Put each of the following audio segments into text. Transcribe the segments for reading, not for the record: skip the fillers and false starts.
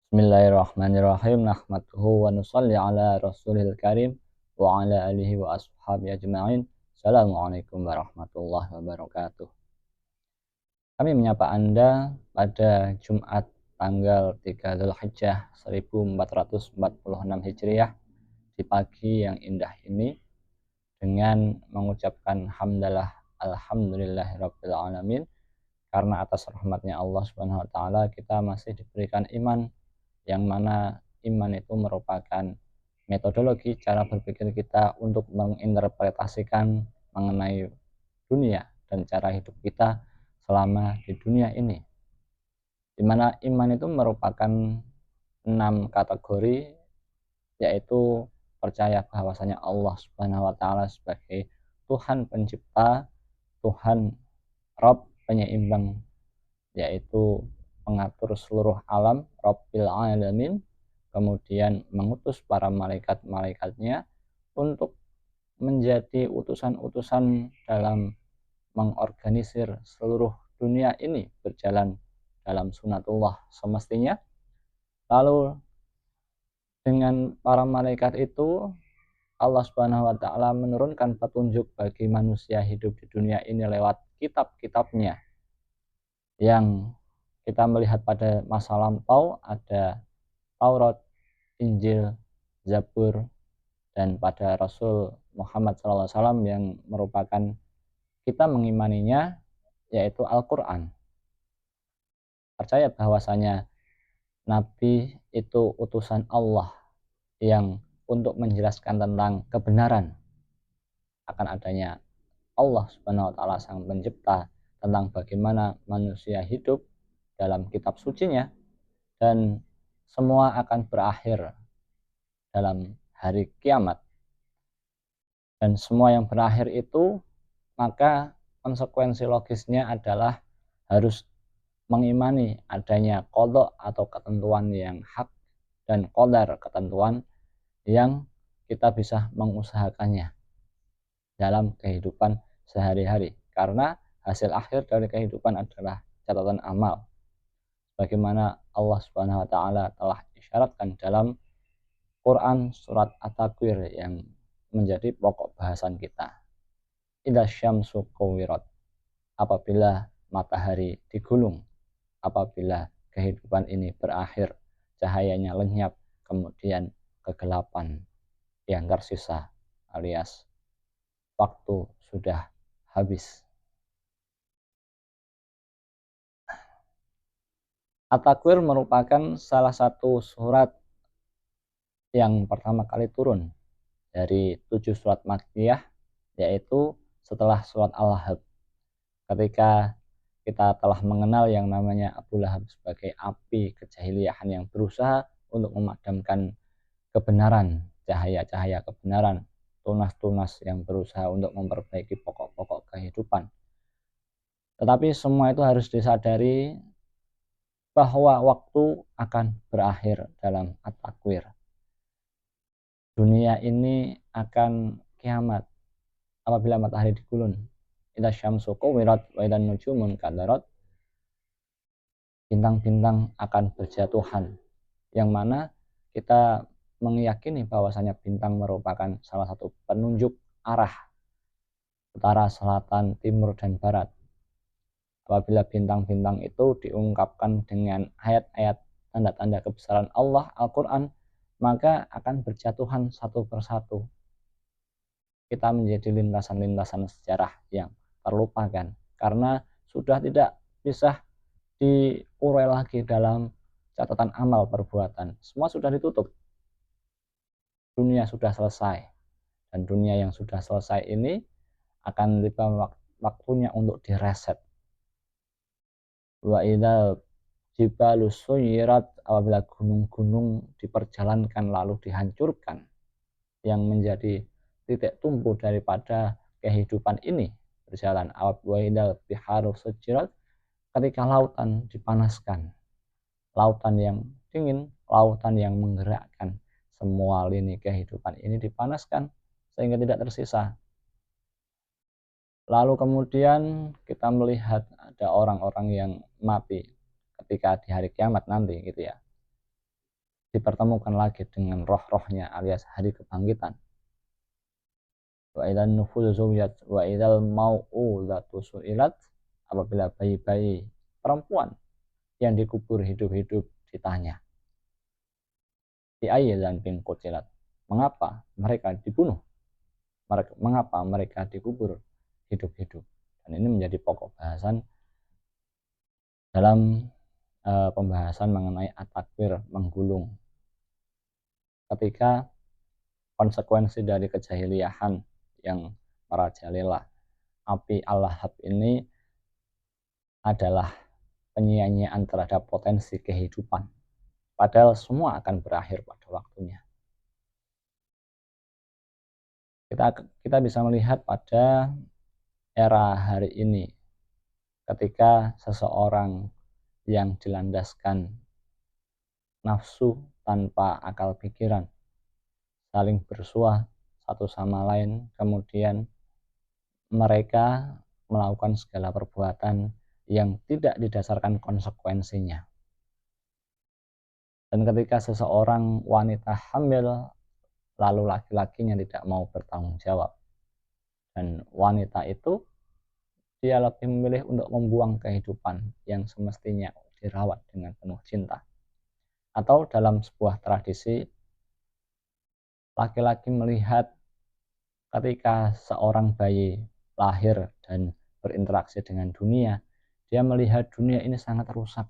Bismillahirrahmanirrahim. Nahmaduhu wa nusalli ala rasulil karim wa ala alihi wa ashabi ajma'in. Assalamualaikum warahmatullahi wabarakatuh. Kami menyapa Anda pada Jumat tanggal 3 Dzulhijjah 1446 Hijriah di pagi yang indah ini dengan mengucapkan hamdalah alhamdulillahirabbil alamin, karena atas rahmatnya Allah Subhanahu wa taala kita masih diberikan iman, yang mana iman itu merupakan metodologi cara berpikir kita untuk menginterpretasikan mengenai dunia dan cara hidup kita selama di dunia ini, di mana iman itu merupakan 6 kategori, yaitu percaya bahwasanya Allah Subhanahu wa taala sebagai Tuhan pencipta, Tuhan Rabb penyeimbang, yaitu pengatur seluruh alam, Rabbil Alamin, kemudian mengutus para malaikat-malaikatnya untuk menjadi utusan-utusan dalam mengorganisir seluruh dunia ini berjalan dalam sunatullah semestinya. Lalu dengan para malaikat itu Allah Subhanahu wa taala menurunkan petunjuk bagi manusia hidup di dunia ini lewat kitab-kitabnya, yang kita melihat pada masa lampau ada Taurat, Injil, Zabur, dan pada Rasul Muhammad SAW yang merupakan kita mengimaninya, yaitu Al-Quran. Percaya bahwasanya Nabi itu utusan Allah yang untuk menjelaskan tentang kebenaran akan adanya Allah Subhanahu wa taala sang pencipta, tentang bagaimana manusia hidup dalam kitab sucinya, dan semua akan berakhir dalam hari kiamat. Dan semua yang berakhir itu, maka konsekuensi logisnya adalah harus mengimani adanya qada atau ketentuan yang hak, dan qadar ketentuan yang kita bisa mengusahakannya dalam kehidupan sehari-hari, karena hasil akhir dari kehidupan adalah catatan amal, bagaimana Allah Subhanahu wa taala telah isyaratkan dalam Quran surat At-Takwir yang menjadi pokok bahasan kita. Idza syamsu kuwirat, apabila matahari digulung, apabila kehidupan ini berakhir, cahayanya lenyap, kemudian kegelapan yang tersisa, alias waktu sudah habis. At-Takwir merupakan salah satu surat yang pertama kali turun dari 7 surat Makkiyah, yaitu setelah surat Al-Lahab. Ketika kita telah mengenal yang namanya Abu Lahab sebagai api kejahiliahan yang berusaha untuk memadamkan kebenaran, cahaya-cahaya kebenaran, tunas-tunas yang berusaha untuk memperbaiki pokok-pokok kehidupan. Tetapi semua itu harus disadari bahwa waktu akan berakhir dalam At-Takwir. Dunia ini akan kiamat apabila matahari digulung. Idza syamsu kuwirat wa idzan nujumun kadarat, bintang-bintang akan berjatuhan, yang mana kita meyakini bahwasanya bintang merupakan salah satu penunjuk arah utara, selatan, timur, dan barat. Apabila bintang-bintang itu diungkapkan dengan ayat-ayat tanda-tanda kebesaran Allah, Al-Quran, maka akan berjatuhan satu persatu. Kita menjadi lintasan-lintasan sejarah yang terlupakan, karena sudah tidak bisa diurai lagi dalam catatan amal perbuatan. Semua sudah ditutup. Dunia sudah selesai. Dan dunia yang sudah selesai ini akan tiba waktunya untuk direset. Wa idzal jibalu suyirat, apabila gunung-gunung diperjalankan lalu dihancurkan, yang menjadi titik tumpu daripada kehidupan ini berjalan. Wa idzal biharu sujirat, ketika lautan dipanaskan, lautan yang dingin, lautan yang menggerakkan, semua lini kehidupan ini dipanaskan sehingga tidak tersisa. Lalu kemudian kita melihat ada orang-orang yang mati ketika di hari kiamat nanti, gitu ya. dipertemukan lagi dengan roh-rohnya alias hari kebangkitan. Wa idzan nufus zuwiyat wa idzal mau'udatu su'ilat, apabila bayi-bayi perempuan yang dikubur hidup-hidup ditanya, bi ayyi dzambin qutilat, mengapa mereka dibunuh, mengapa mereka dikubur hidup-hidup. Dan ini menjadi pokok bahasan dalam pembahasan mengenai at-takwir, menggulung, ketika konsekuensi dari kejahiliahan yang merajalela. Api al-lahab ini adalah penyia-nyiaan terhadap potensi kehidupan, padahal semua akan berakhir pada waktunya. Kita bisa melihat pada era hari ini, ketika seseorang yang dilandaskan nafsu tanpa akal pikiran saling bersuah satu sama lain, kemudian mereka melakukan segala perbuatan yang tidak didasarkan konsekuensinya. Dan ketika seseorang wanita hamil, lalu laki-lakinya tidak mau bertanggung jawab, dan wanita itu dia lebih memilih untuk membuang kehidupan yang semestinya dirawat dengan penuh cinta. Atau dalam sebuah tradisi, laki-laki melihat ketika seorang bayi lahir dan berinteraksi dengan dunia, dia melihat dunia ini sangat rusak,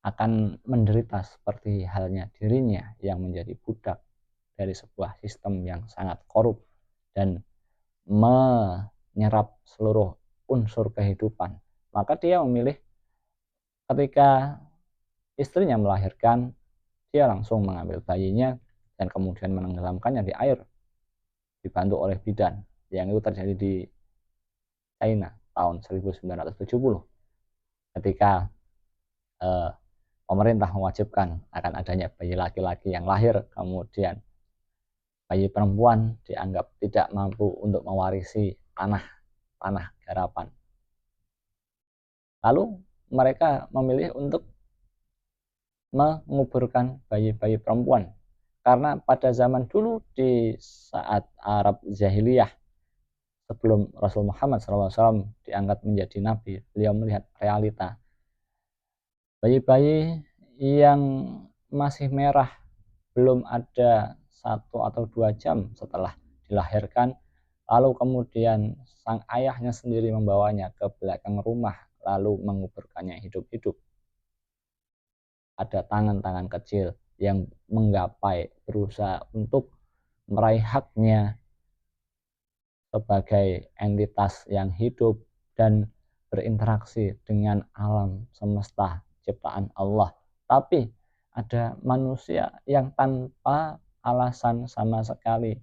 akan menderita seperti halnya dirinya yang menjadi budak dari sebuah sistem yang sangat korup dan menyerap seluruh unsur kehidupan. Maka dia memilih, ketika istrinya melahirkan, dia langsung mengambil bayinya dan kemudian menenggelamkannya di air, dibantu oleh bidan. Yang itu terjadi di China tahun 1970, ketika pemerintah mewajibkan akan adanya bayi laki-laki yang lahir, kemudian bayi perempuan dianggap tidak mampu untuk mewarisi tanah garapan. Lalu mereka memilih untuk menguburkan bayi-bayi perempuan, karena pada zaman dulu di saat Arab Jahiliyah, sebelum Rasul Muhammad SAW diangkat menjadi nabi, beliau melihat realita bayi-bayi yang masih merah, belum ada 1 atau 2 jam setelah dilahirkan, lalu kemudian sang ayahnya sendiri membawanya ke belakang rumah lalu menguburkannya hidup-hidup. Ada tangan-tangan kecil yang menggapai, berusaha untuk meraih haknya sebagai entitas yang hidup dan berinteraksi dengan alam semesta ciptaan Allah. Tapi ada manusia yang tanpa alasan sama sekali,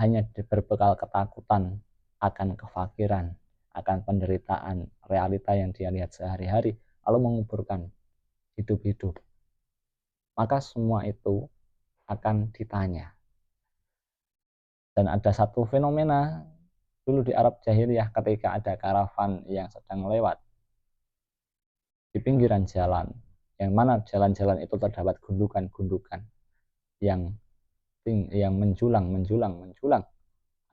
hanya berbekal ketakutan akan kefakiran, akan penderitaan realita yang dia lihat sehari-hari, lalu menguburkan hidup-hidup. Maka semua itu akan ditanya. Dan ada satu fenomena dulu di Arab Jahiliyah, ketika ada karavan yang sedang lewat di pinggiran jalan, yang mana jalan-jalan itu terdapat gundukan-gundukan yang menjulang.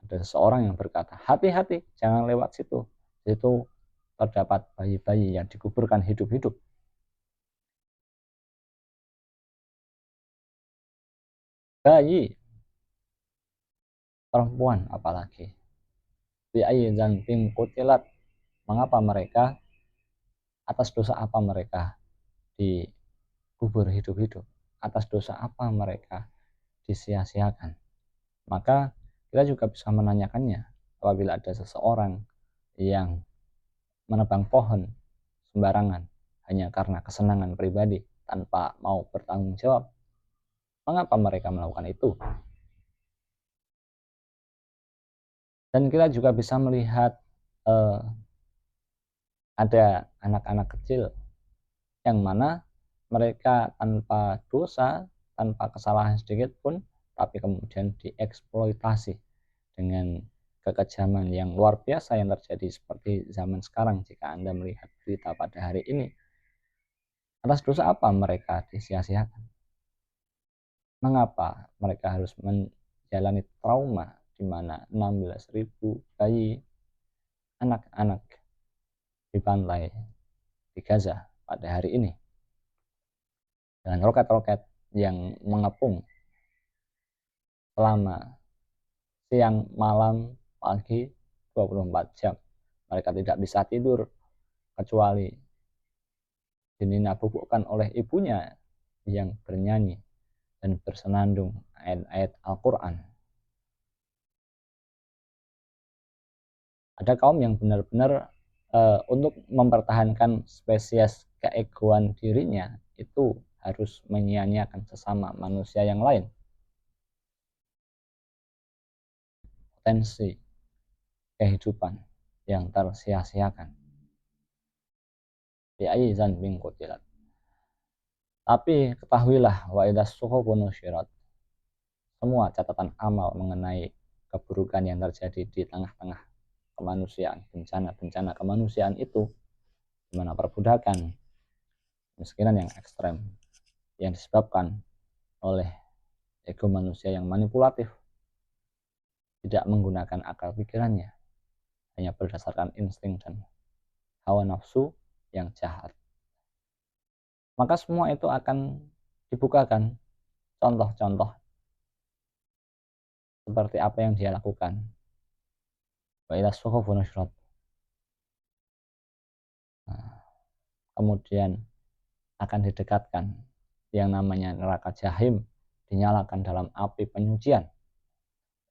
Ada seseorang yang berkata, hati-hati, jangan lewat situ. Situ terdapat bayi-bayi yang dikuburkan hidup-hidup. Bayi perempuan apalagi. Bi ayyi dzambin qutilat, mengapa mereka, atas dosa apa mereka dikubur hidup-hidup, atas dosa apa mereka disia-siakan. Maka kita juga bisa menanyakannya, apabila ada seseorang yang menebang pohon sembarangan hanya karena kesenangan pribadi tanpa mau bertanggung jawab, mengapa mereka melakukan itu? Dan kita juga bisa melihat ada anak-anak kecil yang mana mereka tanpa dosa, tanpa kesalahan sedikit pun, tapi kemudian dieksploitasi dengan kekejaman yang luar biasa yang terjadi seperti zaman sekarang. Jika Anda melihat berita pada hari ini, atas dosa apa mereka disia-siakan? mengapa mereka harus menjalani trauma di mana 16.000 bayi anak-anak dibantai di Gaza pada hari ini dengan roket-roket yang mengepung selama siang, malam, pagi, 24 jam. Mereka tidak bisa tidur kecuali dinabubukkan oleh ibunya yang bernyanyi dan bersenandung ayat-ayat Al-Quran. Ada kaum yang benar-benar untuk mempertahankan spesies keegoan dirinya itu harus menyia-nyiakan sesama manusia yang lain. Potensi kehidupan yang tersia-siakan. Bi'ayyi dzanbin qutilat. Tapi ketahuilah wa idza suhufu nusyirat. Semua catatan amal mengenai keburukan yang terjadi di tengah-tengah kemanusiaan, bencana-bencana kemanusiaan itu, di mana perbudakan, kemiskinan yang ekstrem yang disebabkan oleh ego manusia yang manipulatif, tidak menggunakan akal pikirannya, hanya berdasarkan insting dan hawa nafsu yang jahat. Maka semua itu akan dibukakan contoh-contoh seperti apa yang dia lakukan. Wa idza suhufu nushrat. Kemudian akan didekatkan yang namanya neraka jahim, dinyalakan dalam api penyucian.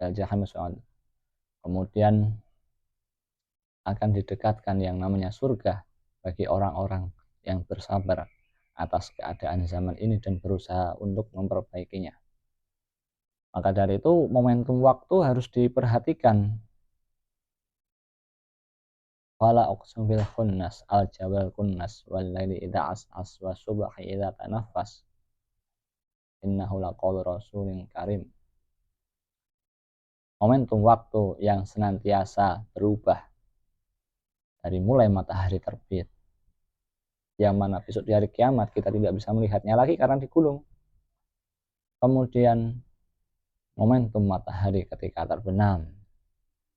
Al-jahim su'ad. Kemudian akan didekatkan yang namanya surga bagi orang-orang yang bersabar atas keadaan zaman ini dan berusaha untuk memperbaikinya. Maka dari itu momentum waktu harus diperhatikan. Fala uqsimu bil khunnas al jabal kunnas wal laili idza as'as wa subhi idza tanaffas innahu laqaulu rasulin karim. Momentum waktu yang senantiasa berubah dari mulai matahari terbit, yang mana besok di hari kiamat kita tidak bisa melihatnya lagi karena digulung. Kemudian momentum matahari ketika terbenam,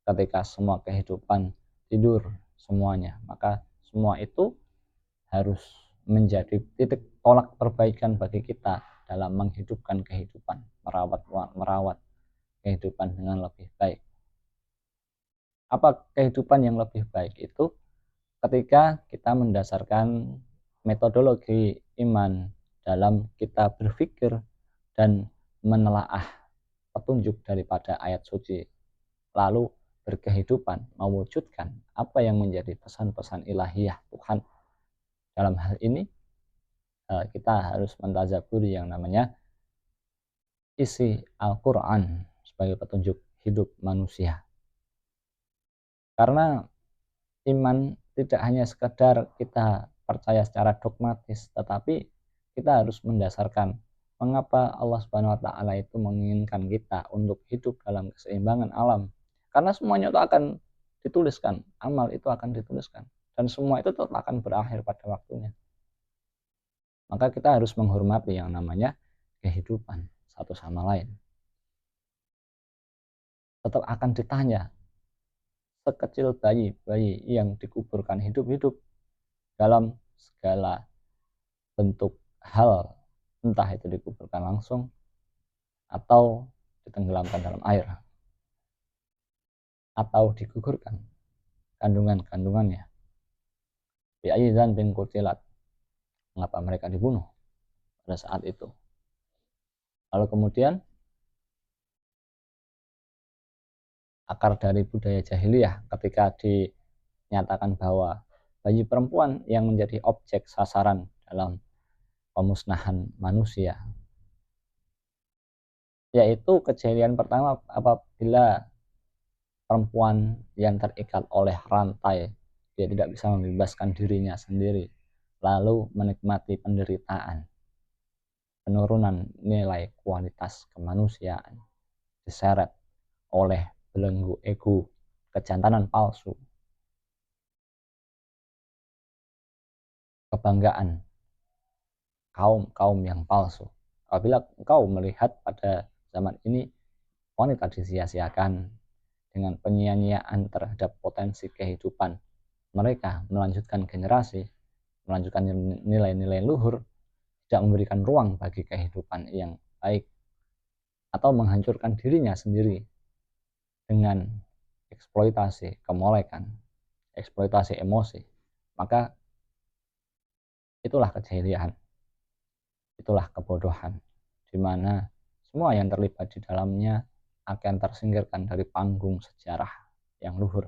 ketika semua kehidupan tidur semuanya, maka semua itu harus menjadi titik tolak perbaikan bagi kita dalam menghidupkan kehidupan, merawat kehidupan dengan lebih baik. Apa kehidupan yang lebih baik itu? Ketika kita mendasarkan metodologi iman dalam kita berpikir dan menelaah petunjuk daripada ayat suci, lalu berkehidupan mewujudkan apa yang menjadi pesan-pesan ilahiyah Tuhan. Dalam hal ini kita harus mentadaburi yang namanya isi Al-Quran sebagai petunjuk hidup manusia. Karena iman tidak hanya sekedar kita percaya secara dogmatis, tetapi kita harus mendasarkan mengapa Allah Subhanahu wa taala itu menginginkan kita untuk hidup dalam keseimbangan alam. Karena semuanya itu akan dituliskan, amal itu akan dituliskan, dan semua itu tetap akan berakhir pada waktunya. Maka kita harus menghormati yang namanya kehidupan satu sama lain. Tetap akan ditanya, sekecil bayi yang dikuburkan hidup-hidup dalam segala bentuk hal, entah itu dikuburkan langsung atau ditenggelamkan dalam air atau digugurkan kandungan-kandungannya. Bi'ayyi dzanbin qutilat. Mengapa mereka dibunuh pada saat itu? Lalu kemudian akar dari budaya jahiliyah ketika dinyatakan bahwa bayi perempuan yang menjadi objek sasaran dalam pemusnahan manusia, yaitu kejadian pertama apabila perempuan yang terikat oleh rantai, dia tidak bisa membebaskan dirinya sendiri, lalu menikmati penderitaan, penurunan nilai kualitas kemanusiaan, diseret oleh belenggu ego, kejantanan palsu, kebanggaan kaum-kaum yang palsu. Apabila engkau melihat pada zaman ini wanita disia-siakan dengan penyia-nyiaan terhadap potensi kehidupan mereka melanjutkan generasi, melanjutkan nilai-nilai luhur, tidak memberikan ruang bagi kehidupan yang baik, atau menghancurkan dirinya sendiri dengan eksploitasi kemolekan, eksploitasi emosi, maka itulah kejahilian, itulah kebodohan, di mana semua yang terlibat di dalamnya akan tersingkirkan dari panggung sejarah yang luhur,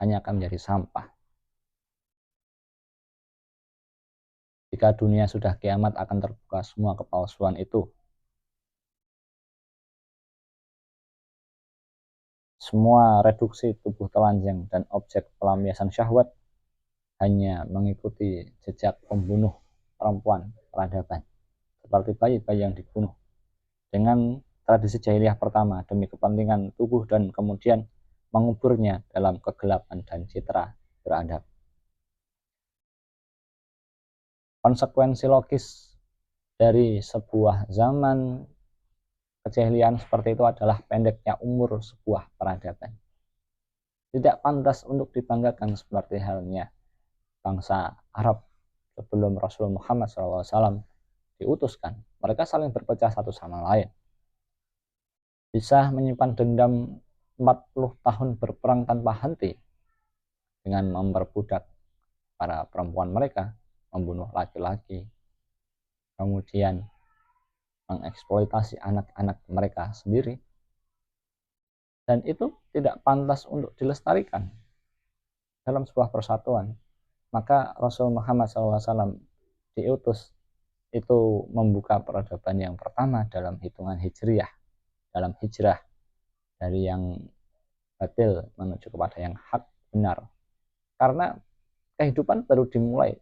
hanya akan menjadi sampah. Jika dunia sudah kiamat, akan terbuka semua kepalsuan itu. Semua reduksi tubuh telanjang dan objek pelampiasan syahwat hanya mengikuti jejak pembunuh perempuan peradaban, seperti bayi-bayi yang dibunuh dengan tradisi jahiliyah pertama demi kepentingan tubuh dan kemudian menguburnya dalam kegelapan dan citra beradab. Konsekuensi logis dari sebuah zaman kejahilian seperti itu adalah pendeknya umur sebuah peradaban. Tidak pantas untuk dibanggakan seperti halnya bangsa Arab sebelum Rasul Muhammad SAW diutuskan. Mereka saling berpecah satu sama lain. Bisa menyimpan dendam 40 tahun berperang tanpa henti dengan memperbudak para perempuan mereka, membunuh laki-laki, kemudian mengeksploitasi anak-anak mereka sendiri. Dan itu tidak pantas untuk dilestarikan dalam sebuah persatuan. Maka Rasul Muhammad SAW diutus itu membuka peradaban yang pertama dalam hitungan hijriyah, dalam hijrah dari yang batil menuju kepada yang hak benar. Karena kehidupan baru dimulai,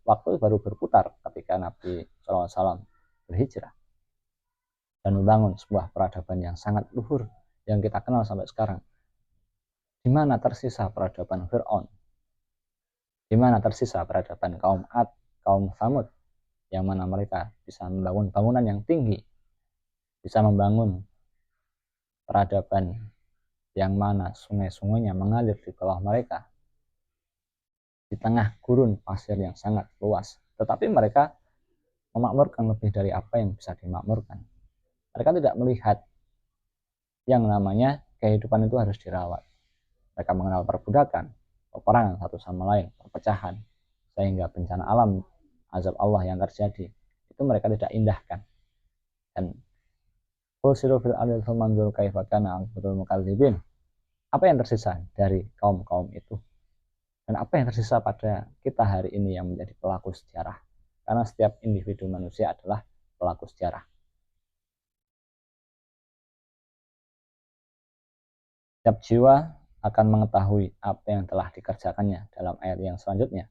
waktu baru berputar ketika Nabi SAW berhijrah dan membangun sebuah peradaban yang sangat luhur yang kita kenal sampai sekarang. Di mana tersisa peradaban Fir'aun? Di mana tersisa peradaban kaum Ad, kaum Thamud, yang mana mereka bisa membangun bangunan yang tinggi, bisa membangun peradaban yang mana sungai-sungainya mengalir di bawah mereka, di tengah gurun pasir yang sangat luas. Tetapi mereka memakmurkan lebih dari apa yang bisa dimakmurkan. Mereka tidak melihat yang namanya kehidupan itu harus dirawat. Mereka mengenal perbudakan, peperangan satu sama lain, perpecahan, sehingga bencana alam, azab Allah yang terjadi, itu mereka tidak indahkan. Dan apa yang tersisa dari kaum-kaum itu? Dan apa yang tersisa pada kita hari ini yang menjadi pelaku sejarah? Karena setiap individu manusia adalah pelaku sejarah. Setiap jiwa akan mengetahui apa yang telah dikerjakannya dalam ayat yang selanjutnya.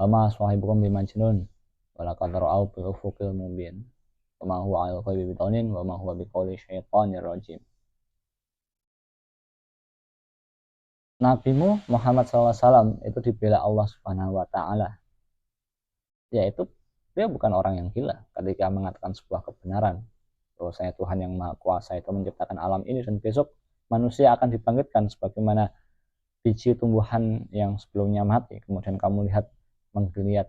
Wama sahibukum bimajnun walaqad ra'au bil ufuqil mubin. Wama huwa 'alal ghaibi bidhanin wama huwa biqauli syaitonir rajim. Nabimu Muhammad SAW itu dibela Allah Subhanahu wa Ta'ala, yaitu dia bukan orang yang gila ketika mengatakan sebuah kebenaran bahwasanya Tuhan yang Maha Kuasa itu menciptakan alam ini dan besok manusia akan dibangkitkan sebagaimana biji tumbuhan yang sebelumnya mati, kemudian kamu lihat menggeliat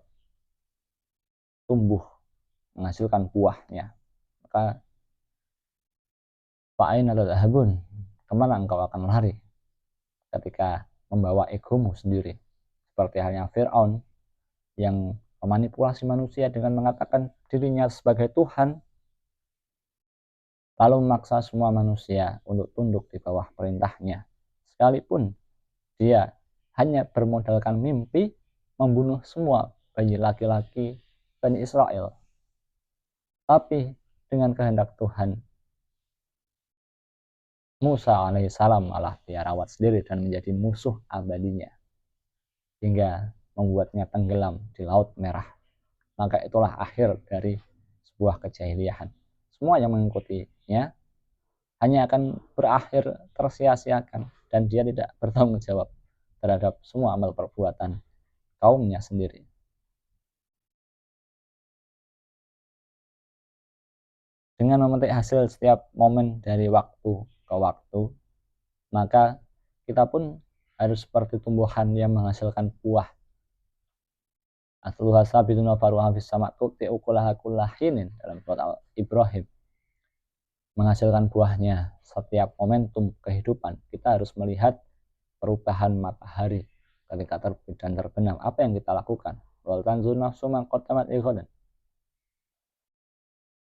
tumbuh menghasilkan buahnya. Maka fa'aina tadhhabun, kemana engkau akan lari ketika membawa egomu sendiri, seperti halnya Fir'aun yang memanipulasi manusia dengan mengatakan dirinya sebagai Tuhan, lalu memaksa semua manusia untuk tunduk di bawah perintahnya, sekalipun dia hanya bermodalkan mimpi membunuh semua bayi laki-laki Bani Israel. Tapi dengan kehendak Tuhan, Musa alaihissalam malah dia rawat sendiri dan menjadi musuh abadinya, hingga membuatnya tenggelam di Laut Merah. Maka itulah akhir dari sebuah kejahiliahan. Semua yang mengikutinya hanya akan berakhir tersia-siakan dan dia tidak bertanggung jawab terhadap semua amal perbuatan kaumnya sendiri. Dengan memetik hasil setiap momen dari waktu ke waktu, maka kita pun harus seperti tumbuhan yang menghasilkan buah. Asluha sabitun wa faruha fis sama' tu'ti ukulaha kullahinin dalam surat Ibrahim. Menghasilkan buahnya setiap momentum kehidupan. Kita harus melihat perubahan matahari ketika terbit dan terbenam. Apa yang kita lakukan? Wal tanzur nafsu ma qaddamat lighadan.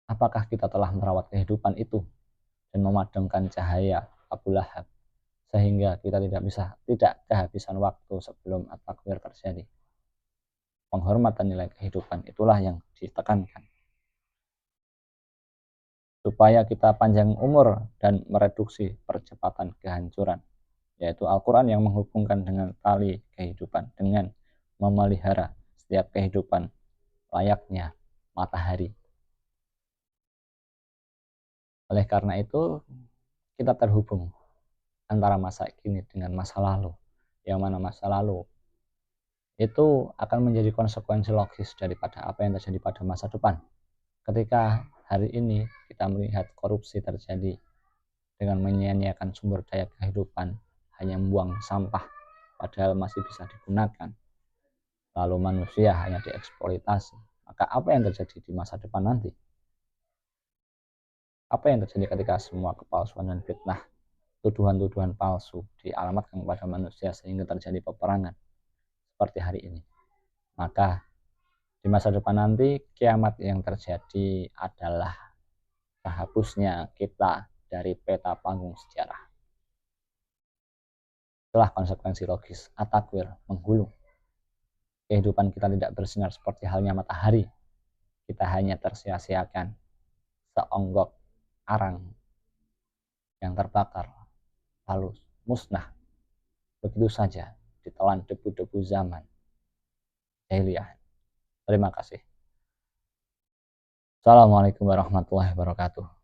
Apakah kita telah merawat kehidupan itu dan memadamkan cahaya Abu Lahab sehingga kita tidak kehabisan waktu sebelum at-takwir terjadi. Penghormatan nilai kehidupan itulah yang ditekankan supaya kita panjang umur dan mereduksi percepatan kehancuran, yaitu Al-Quran yang menghubungkan dengan tali kehidupan dengan memelihara setiap kehidupan layaknya matahari. Oleh karena itu, kita terhubung antara masa kini dengan masa lalu, yang mana masa lalu itu akan menjadi konsekuensi logis daripada apa yang terjadi pada masa depan. Ketika hari ini kita melihat korupsi terjadi dengan menyia-nyiakan sumber daya kehidupan, hanya membuang sampah padahal masih bisa digunakan, lalu manusia hanya dieksploitasi, maka apa yang terjadi di masa depan nanti? Apa yang terjadi ketika semua kepalsuan dan fitnah, tuduhan-tuduhan palsu dialamatkan kepada manusia sehingga terjadi peperangan seperti hari ini? Maka di masa depan nanti kiamat yang terjadi adalah terhapusnya kita dari peta panggung sejarah. Itulah konsekuensi logis at-takwir, menggulung. Kehidupan kita tidak bersinar seperti halnya matahari. Kita hanya tersia-siakan seonggok arang yang terbakar lalu musnah begitu saja ditelan debu-debu zaman jahiliyah. Terima kasih. Assalamualaikum warahmatullahi wabarakatuh.